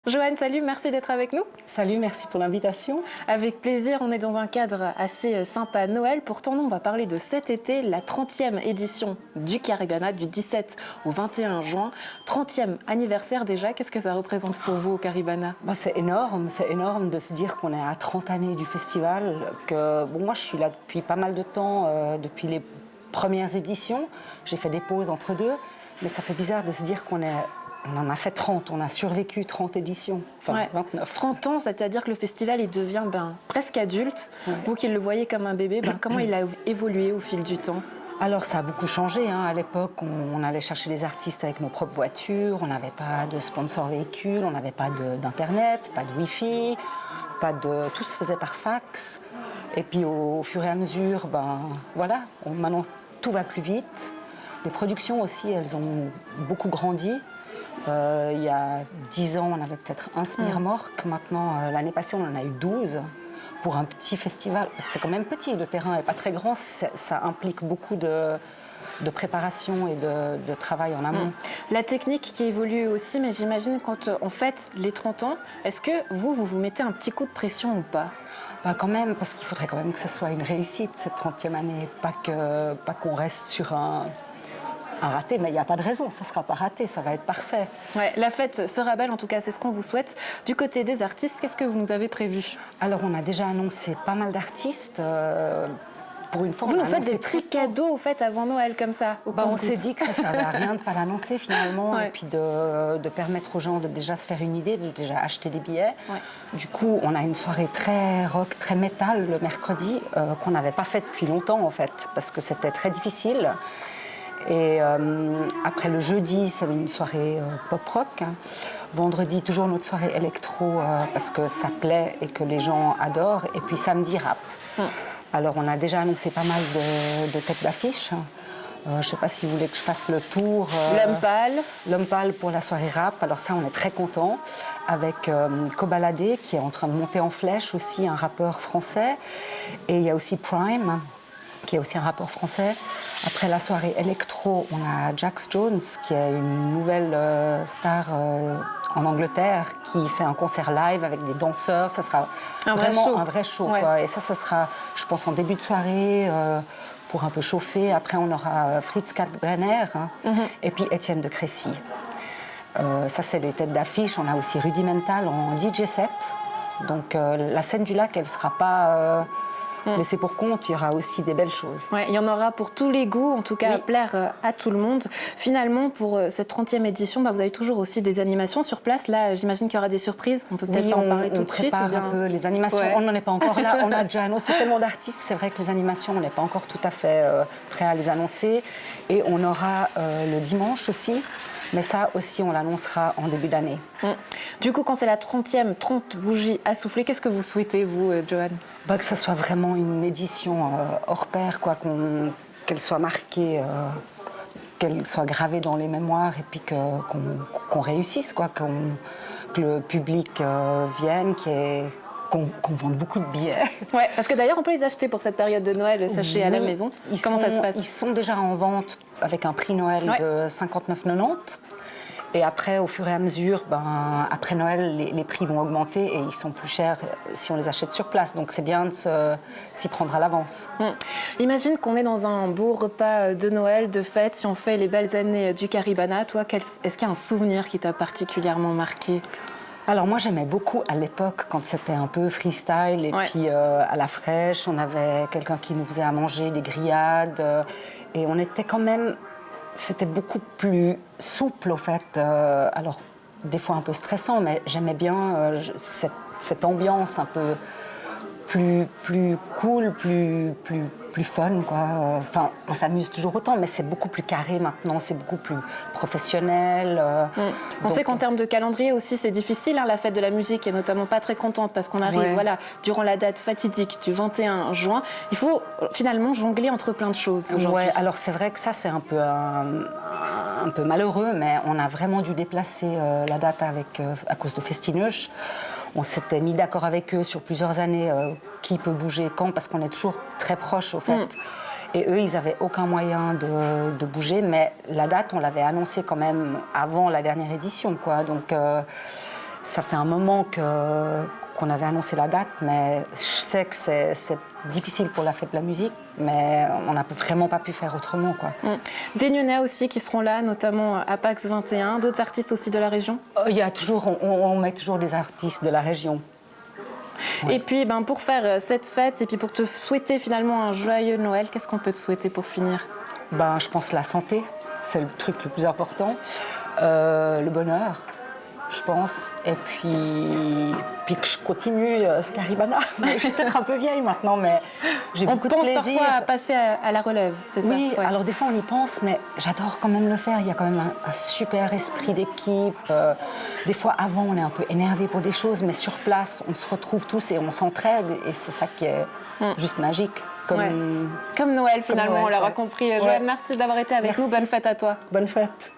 Joanne, salut, merci d'être avec nous. Salut, merci pour l'invitation. Avec plaisir, on est dans un cadre assez sympa Noël. Pourtant, nous, on va parler de cet été, la 30e édition du Caribana, du 17 au 21 juin. 30e anniversaire déjà, qu'est-ce que ça représente pour vous au Caribana? C'est énorme de se dire qu'on est à 30 années du festival. Moi, je suis là depuis pas mal de temps, depuis les premières éditions. J'ai fait des pauses entre deux, mais ça fait bizarre de se dire qu'on en a fait 30, on a survécu 30 éditions, enfin 29. 30 ans, c'est-à-dire que le festival il devient presque adulte. Ouais. Vous qui le voyez comme un bébé, comment il a évolué au fil du temps? Alors ça a beaucoup changé. À l'époque, on allait chercher les artistes avec nos propres voitures, on n'avait pas de sponsor véhicule, on n'avait pas d'internet, pas de wifi, tout se faisait par fax. Et puis au fur et à mesure, maintenant tout va plus vite. Les productions aussi, elles ont beaucoup grandi. Il y a 10 ans, on avait peut-être un semi-remorque. Maintenant, l'année passée, on en a eu 12 pour un petit festival. C'est quand même petit, le terrain n'est pas très grand. Ça implique beaucoup de préparation et de travail en amont. La technique qui évolue aussi, mais j'imagine quand on fête les 30 ans, est-ce que vous mettez un petit coup de pression ou pas? Quand même, parce qu'il faudrait quand même que ça soit une réussite, cette 30e année. Pas qu'on reste sur un raté, mais il n'y a pas de raison, ça ne sera pas raté, ça va être parfait. Ouais, la fête sera belle, en tout cas, c'est ce qu'on vous souhaite. Du côté des artistes, qu'est-ce que vous nous avez prévu? Alors, on a déjà annoncé pas mal d'artistes. Pour une fois, vous nous faites des petits cadeaux avant Noël, comme ça on s'est dit que ça ne servait à rien de ne pas l'annoncer, finalement, et puis de permettre aux gens de déjà se faire une idée, de déjà acheter des billets. Ouais. Du coup, on a une soirée très rock, très métal le mercredi, qu'on n'avait pas faite depuis longtemps, en fait, parce que c'était très difficile. Et après le jeudi, c'est une soirée pop-rock. Vendredi, toujours notre soirée électro parce que ça plaît et que les gens adorent. Et puis samedi, rap. Alors on a déjà annoncé pas mal de têtes d'affiche. Je ne sais pas si vous voulez que je fasse le tour. L'Homme Pâle. L'Homme Pâle pour la soirée rap. Alors ça, on est très contents. Avec Kobalade qui est en train de monter en flèche aussi, un rappeur français. Et il y a aussi Prime, qui est aussi un rappeur français. Après la soirée électro, on a Jax Jones, qui est une nouvelle star en Angleterre, qui fait un concert live avec des danseurs. Ça sera vraiment un vrai show. Ouais. Quoi. Et ça sera, je pense, en début de soirée, pour un peu chauffer. Après, on aura Fritz Kalkbrenner et puis Étienne de Crécy. Ça, c'est les têtes d'affiche. On a aussi Rudimental en DJ set. Donc, la scène du lac, elle ne sera pas... laissez pour compte, il y aura aussi des belles choses. Ouais, il y en aura pour tous les goûts, en tout cas à plaire à tout le monde. Finalement, pour cette 30e édition, vous avez toujours aussi des animations sur place. Là, j'imagine qu'il y aura des surprises. On peut peut-être pas en parler tout de suite. On prépare un peu les animations. Ouais. On n'en est pas encore là. On a déjà annoncé tellement d'artistes. C'est vrai que les animations, on n'est pas encore tout à fait prêt à les annoncer. Et on aura le dimanche aussi. Mais ça aussi, on l'annoncera en début d'année. Du coup, quand c'est la 30e, 30 bougies à souffler, qu'est-ce que vous souhaitez, vous, Joanne? Que ça soit vraiment une édition hors pair, qu'elle soit marquée, qu'elle soit gravée dans les mémoires et puis qu'on réussisse, que le public vienne, qu'on vende beaucoup de billets. Ouais, parce que d'ailleurs, on peut les acheter pour cette période de Noël, sachez, à la maison. Comment ça se passe? Ils sont déjà en vente avec un prix Noël de 59,90 €. Et après, au fur et à mesure, après Noël, les prix vont augmenter et ils sont plus chers si on les achète sur place. Donc c'est bien de s'y prendre à l'avance. Imagine qu'on est dans un beau repas de Noël, de fête, si on fait les belles années du Caribana. Toi, est-ce qu'il y a un souvenir qui t'a particulièrement marqué? Alors moi j'aimais beaucoup à l'époque quand c'était un peu freestyle et puis à la fraîche, on avait quelqu'un qui nous faisait à manger, des grillades et on était quand même, c'était beaucoup plus souple au fait, alors des fois un peu stressant mais j'aimais bien cette ambiance un peu plus cool, plus fun, Enfin, on s'amuse toujours autant, mais c'est beaucoup plus carré maintenant, c'est beaucoup plus professionnel. On sait qu'en termes de calendrier aussi, c'est difficile, la fête de la musique est notamment pas très contente parce qu'on arrive, durant la date fatidique du 21 juin. Il faut finalement jongler entre plein de choses aujourd'hui. Ouais, alors c'est vrai que ça, c'est un peu malheureux, mais on a vraiment dû déplacer la date à cause de Festineuch. On s'était mis d'accord avec eux sur plusieurs années qui peut bouger quand, parce qu'on est toujours très proches au fait. Et eux, ils n'avaient aucun moyen de bouger, mais la date, on l'avait annoncée quand même avant la dernière édition, Donc Ça fait un moment qu'on avait annoncé la date, mais je sais que c'est difficile pour la fête de la musique, mais on n'a vraiment pas pu faire autrement, quoi. Des Nyonnais aussi qui seront là, notamment à PAX 21, d'autres artistes aussi de la région? Il y a toujours, on met toujours des artistes de la région. Ouais. Et puis pour faire cette fête et puis pour te souhaiter finalement un joyeux Noël, qu'est-ce qu'on peut te souhaiter pour finir? Je pense la santé, c'est le truc le plus important, le bonheur, je pense, et puis que je continue Scaribana. Je suis peut-être un peu vieille maintenant, mais j'ai beaucoup de plaisir. On pense parfois à passer à la relève, c'est ça? Oui, ouais. Alors des fois on y pense, mais j'adore quand même le faire. Il y a quand même un super esprit d'équipe. Des fois avant on est un peu énervé pour des choses, mais sur place on se retrouve tous et on s'entraide, et c'est ça qui est juste magique. Comme Noël finalement, on l'aura compris. Joanne, merci d'avoir été avec nous. Bonne fête à toi. Bonne fête.